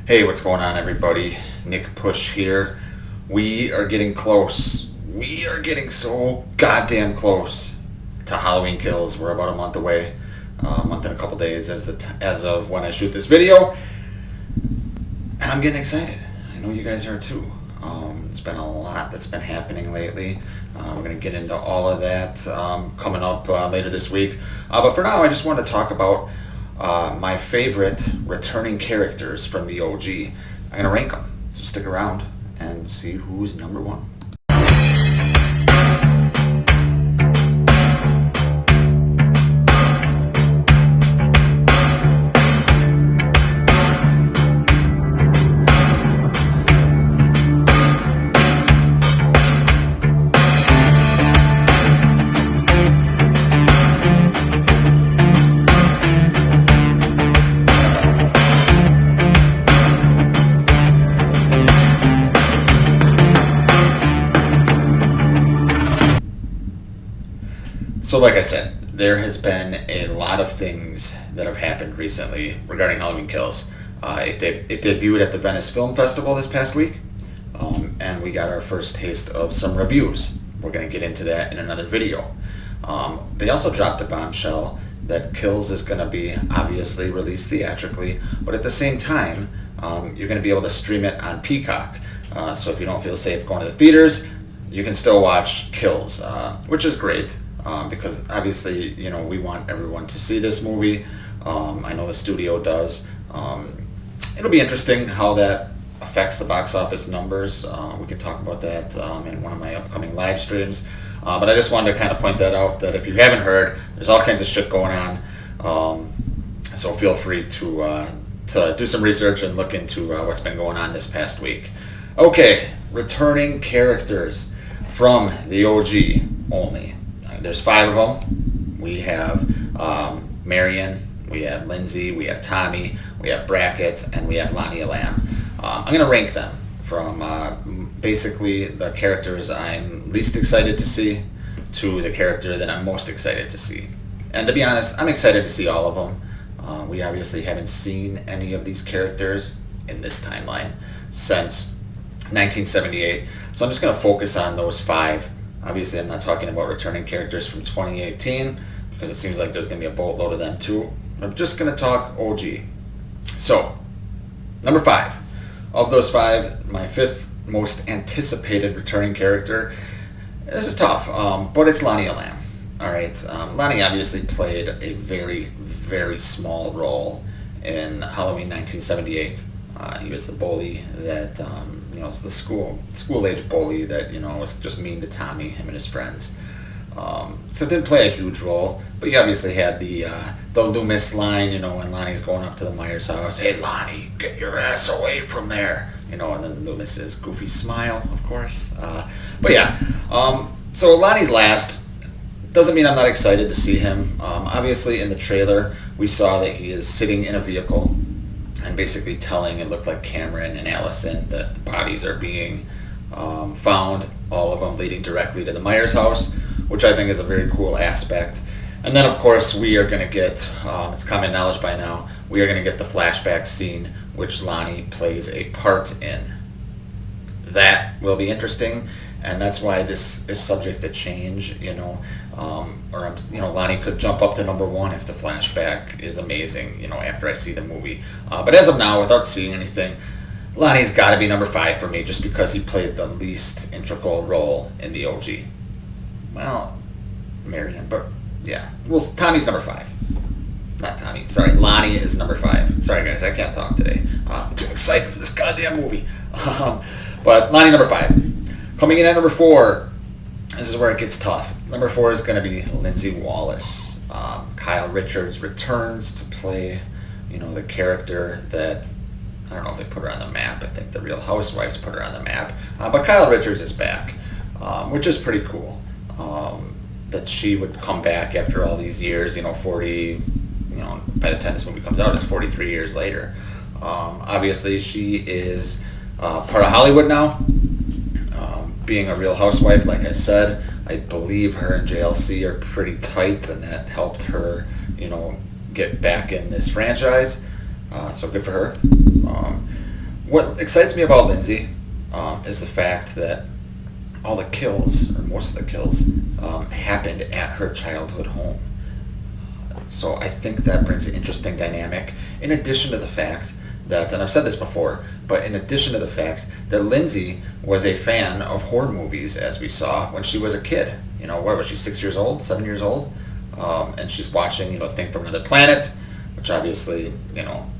Hey, what's going on, everybody? Nick Push here. We are getting close. We are getting so goddamn close to Halloween Kills. We're about a month away, a month and a couple days as of when I shoot this video, and I'm getting excited. I know you guys are too. It's been a lot that's been happening lately. We're going to get into all of that coming up later this week. But for now, I just want to talk about my favorite returning characters from the OG. I'm going to rank them, so stick around and see who's number one. So like I said, there has been a lot of things that have happened recently regarding Halloween Kills. It debuted at the Venice Film Festival this past week, and we got our first taste of some reviews. We're going to get into that in another video. They also dropped the bombshell that Kills is going to be obviously released theatrically, but at the same time, you're going to be able to stream it on Peacock. So if you don't feel safe going to the theaters, you can still watch Kills, which is great. Because obviously, you know, we want everyone to see this movie. I know the studio does. It'll be interesting how that affects the box office numbers. We can talk about that in one of my upcoming live streams. But I just wanted to kind of point that out, that if you haven't heard, there's all kinds of shit going on. So feel free to do some research and look into what's been going on this past week. Okay, returning characters from the OG only. There's 5 of them. We have Marion, we have Lindsay, we have Tommy, we have Brackett, and we have Lonnie Lamb. I'm going to rank them from basically the characters I'm least excited to see to the character that I'm most excited to see. And to be honest, I'm excited to see all of them. We obviously haven't seen any of these characters in this timeline since 1978. So I'm just going to focus on those 5. Obviously, I'm not talking about returning characters from 2018 because it seems like there's going to be a boatload of them too. I'm just going to talk OG. So, number 5. Of those 5, my 5th most anticipated returning character. This is tough, but it's Lonnie Lamb. All right, Lonnie obviously played a very, very small role in Halloween 1978. He was the bully that, was the school-age bully that, was just mean to Tommy, him and his friends. So it didn't play a huge role, but he obviously had the Loomis line, when Lonnie's going up to the Myers house, "Hey, Lonnie, get your ass away from there," and then Loomis's goofy smile, of course. But yeah, so Lonnie's last. Doesn't mean I'm not excited to see him. Obviously, in the trailer, we saw that he is sitting in a vehicle and basically telling, it looked like Cameron and Allison, that the bodies are being found, all of them leading directly to the Myers house, which I think is a very cool aspect. And then, of course, we are going to get, it's common knowledge by now, we are going to get the flashback scene, which Lonnie plays a part in. That will be interesting, and that's why this is subject to change, Lonnie could jump up to number 1 if the flashback is amazing, after I see the movie. But as of now, without seeing anything, Lonnie's got to be number 5 for me, just because he played the least integral role in the OG. Well, Marion, but yeah. Well, Tommy's number 5. Not Tommy, sorry, Lonnie is number 5. Sorry guys, I can't talk today. I'm too excited for this goddamn movie. But Lonnie number 5. Coming in at number 4, this is where it gets tough. Number 4 is going to be Lindsay Wallace. Kyle Richards returns to play, the character that, I don't know if they put her on the map. I think the Real Housewives put her on the map. But Kyle Richards is back, which is pretty cool. That she would come back after all these years, 40, by the time this movie comes out, it's 43 years later. Obviously, she is part of Hollywood now. Being a Real Housewife, like I said, I believe her and JLC are pretty tight, and that helped her, get back in this franchise. So good for her. What excites me about Lindsay is the fact that all the kills, or most of the kills, happened at her childhood home. So I think that brings an interesting dynamic, in addition to the fact that, and I've said this before, but in addition to the fact that Lindsay was a fan of horror movies, as we saw when she was a kid. You know, what was she, 6 years old, 7 years old? And she's watching, Thing from Another Planet, which obviously,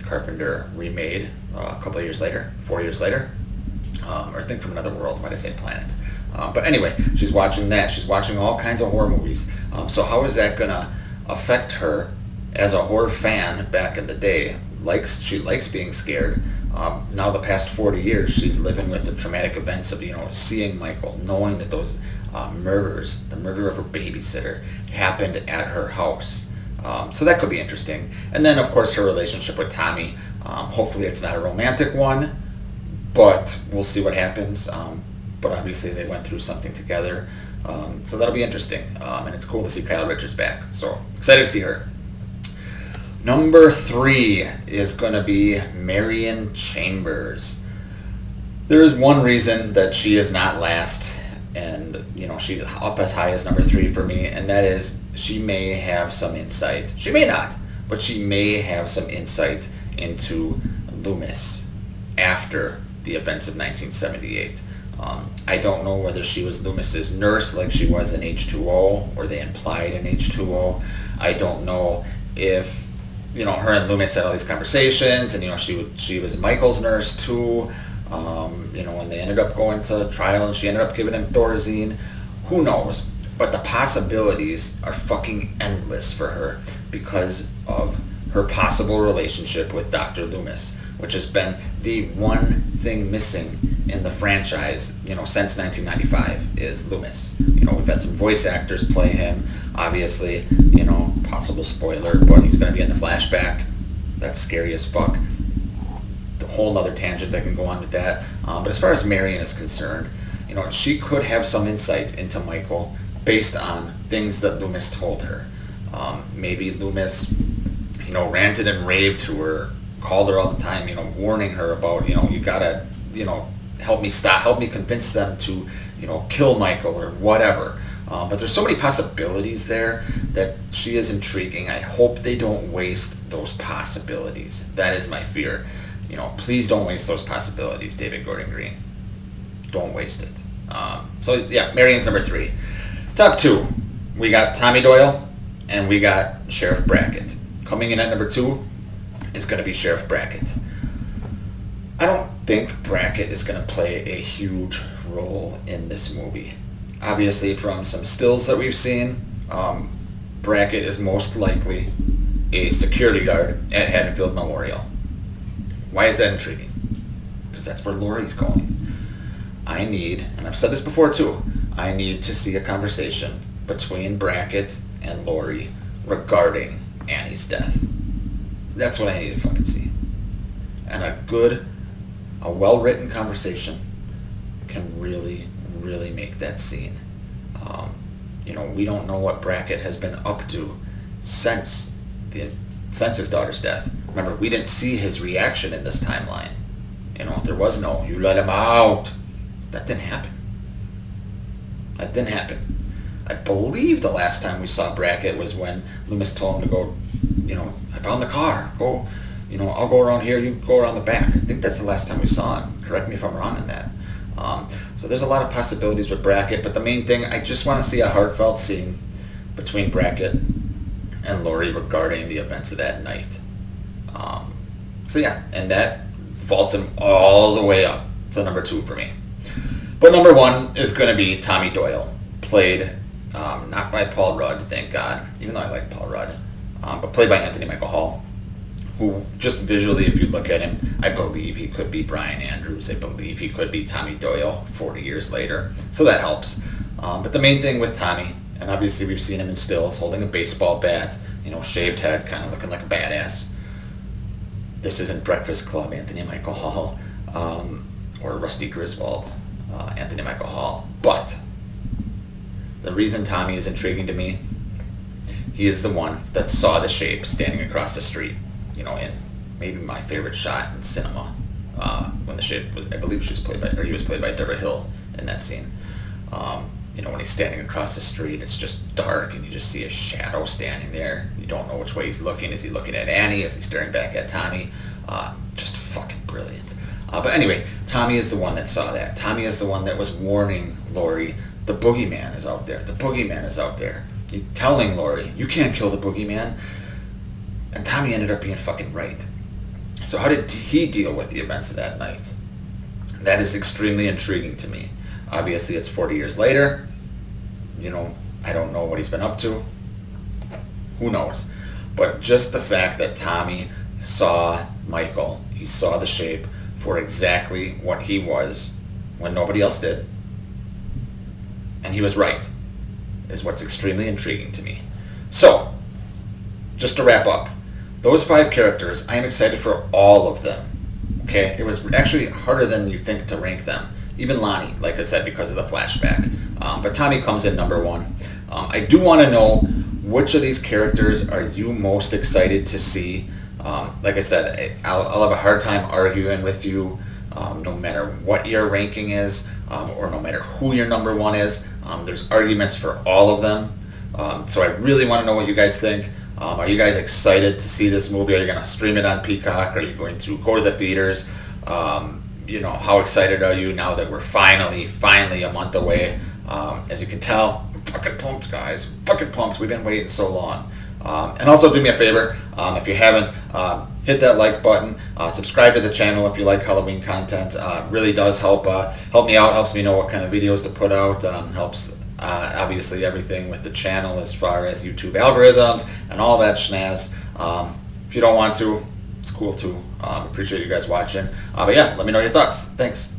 Carpenter remade a couple of years later, 4 years later. Or Thing from Another World, why did I say Planet? But anyway, she's watching that. She's watching all kinds of horror movies. So how is that going to affect her as a horror fan back in the day? She likes being scared. Now the past 40 years, she's living with the traumatic events of, seeing Michael, knowing that those murders, the murder of her babysitter, happened at her house. So that could be interesting. And then, of course, her relationship with Tommy. Hopefully it's not a romantic one, but we'll see what happens. But obviously they went through something together. So that'll be interesting. And it's cool to see Kyle Richards back. So excited to see her. Number 3 is going to be Marion Chambers. There is one reason that she is not last, and she's up as high as number 3 for me, and that is she may have some insight. She may not, but she may have some insight into Loomis after the events of 1978. I don't know whether she was Loomis's nurse like she was in H2O, or they implied in H2O. I don't know if her and Loomis had all these conversations, and she was Michael's nurse too. When they ended up going to trial and she ended up giving him Thorazine, who knows? But the possibilities are fucking endless for her because of her possible relationship with Dr. Loomis, which has been the one thing missing in the franchise, since 1995 is Loomis. We've had some voice actors play him. Obviously, possible spoiler, but he's going to be in the flashback. That's scary as fuck. The whole other tangent that can go on with that. But as far as Marion is concerned, she could have some insight into Michael based on things that Loomis told her. Maybe Loomis, ranted and raved to her, called her all the time, warning her about, you gotta, help me convince them to, kill Michael or whatever. But there's so many possibilities there that she is intriguing. I hope they don't waste those possibilities. That is my fear. Please don't waste those possibilities, David Gordon Green. Don't waste it. Marion's number 3. Top 2, we got Tommy Doyle and we got Sheriff Brackett. Coming in at number 2 is going to be Sheriff Brackett. I don't think Brackett is going to play a huge role in this movie. Obviously, from some stills that we've seen, Brackett is most likely a security guard at Haddonfield Memorial. Why is that intriguing? Because that's where Laurie's going. I need, and I've said this before too, I need to see a conversation between Brackett and Laurie regarding Annie's death. That's what I need to fucking see. And a well-written conversation can really, really make that scene. We don't know what Brackett has been up to since his daughter's death. Remember, we didn't see his reaction in this timeline. There was no, you let him out. That didn't happen. I believe the last time we saw Brackett was when Loomis told him to go, I found the car. Go, I'll go around here, you go around the back. I think that's the last time we saw him. Correct me if I'm wrong on that. So there's a lot of possibilities with Brackett, but the main thing, I just want to see a heartfelt scene between Brackett and Laurie regarding the events of that night. And that vaults him all the way up to number 2 for me. But number 1 is going to be Tommy Doyle, played not by Paul Rudd, thank God, even though I like Paul Rudd, but played by Anthony Michael Hall, who just visually, if you look at him, I believe he could be Brian Andrews. I believe he could be Tommy Doyle 40 years later. So that helps. But the main thing with Tommy, and obviously we've seen him in stills, holding a baseball bat, shaved head, kind of looking like a badass. This isn't Breakfast Club Anthony Michael Hall, or Rusty Griswold Anthony Michael Hall. But the reason Tommy is intriguing to me, he is the one that saw the shape standing across the street, in maybe my favorite shot in cinema, when the shape was, I believe she was played by, or he was played by Deborah Hill in that scene. When he's standing across the street, it's just dark and you just see a shadow standing there. You don't know which way he's looking. Is he looking at Annie? Is he staring back at Tommy? Just fucking brilliant. But anyway, Tommy is the one that saw that. Tommy is the one that was warning Laurie, the boogeyman is out there. The boogeyman is out there. He's telling Laurie, you can't kill the boogeyman. And Tommy ended up being fucking right. So how did he deal with the events of that night? That is extremely intriguing to me. Obviously, it's 40 years later. I don't know what he's been up to. Who knows? But just the fact that Tommy saw Michael, he saw the shape for exactly what he was when nobody else did, and he was right, is what's extremely intriguing to me. So, just to wrap up, those 5 characters, I am excited for all of them. Okay? It was actually harder than you think to rank them. Even Lonnie, like I said, because of the flashback. But Tommy comes in number 1. I do want to know, which of these characters are you most excited to see? Like I said, I'll have a hard time arguing with you, no matter what your ranking is, or no matter who your number 1 is. There's arguments for all of them. So I really want to know what you guys think. Are you guys excited to see this movie? Are you going to stream it on Peacock? Are you going to go to the theaters? How excited are you now that we're finally a month away? As you can tell, I'm fucking pumped, guys. Fucking pumped. We've been waiting so long. And also do me a favor, if you haven't, hit that like button. Subscribe to the channel if you like Halloween content. Really does help me out, helps me know what kind of videos to put out, helps obviously everything with the channel as far as YouTube algorithms and all that schnaz. If you don't want to, it's cool too. Appreciate you guys watching. But yeah, let me know your thoughts. Thanks.